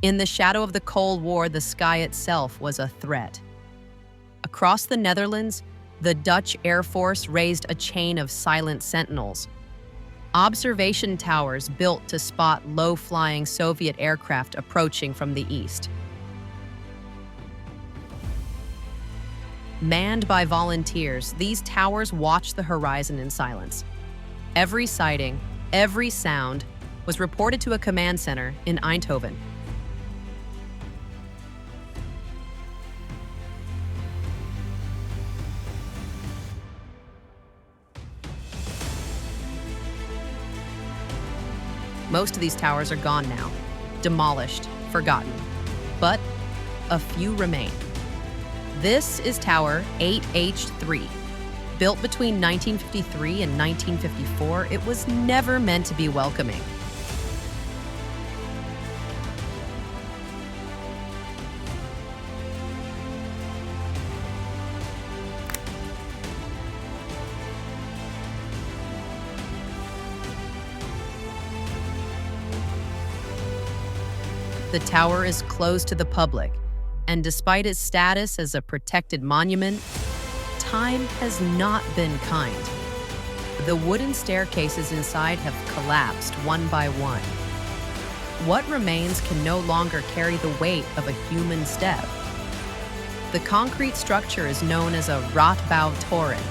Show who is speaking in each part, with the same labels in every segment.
Speaker 1: In the shadow of the Cold War, the sky itself was a threat. Across the Netherlands, the Dutch Air Force raised a chain of silent sentinels, observation towers built to spot low-flying Soviet aircraft approaching from the east. Manned by volunteers, these towers watched the horizon in silence. Every sighting, every sound was reported to a command center in Eindhoven. Most of these towers are gone now, demolished, forgotten. But a few remain. This is Tower 8H3. Built between 1953 and 1954, it was never meant to be welcoming. The tower is closed to the public, and despite its status as a protected monument, time has not been kind. The wooden staircases inside have collapsed one by one. What remains can no longer carry the weight of a human step. The concrete structure is known as a raatbouwtoren,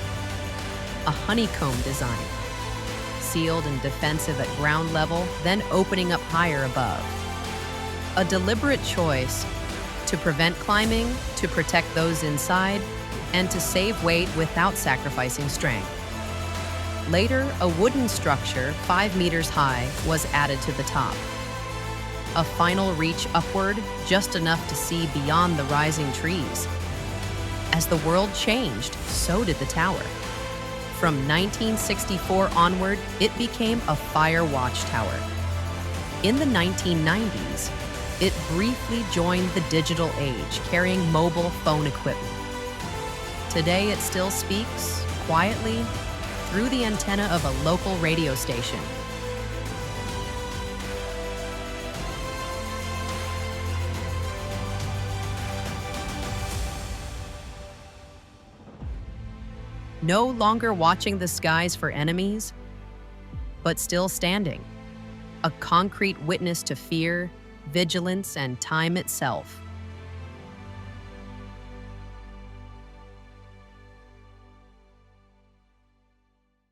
Speaker 1: a honeycomb design, sealed and defensive at ground level, then opening up higher above. A deliberate choice to prevent climbing, to protect those inside, and to save weight without sacrificing strength. Later, a wooden structure 5 meters high was added to the top. A final reach upward, just enough to see beyond the rising trees. As the world changed, so did the tower. From 1964 onward, it became a fire watchtower. In the 1990s, it briefly joined the digital age, carrying mobile phone equipment. Today, it still speaks, quietly, through the antenna of a local radio station. No longer watching the skies for enemies, but still standing, a concrete witness to fear, vigilance, and time itself.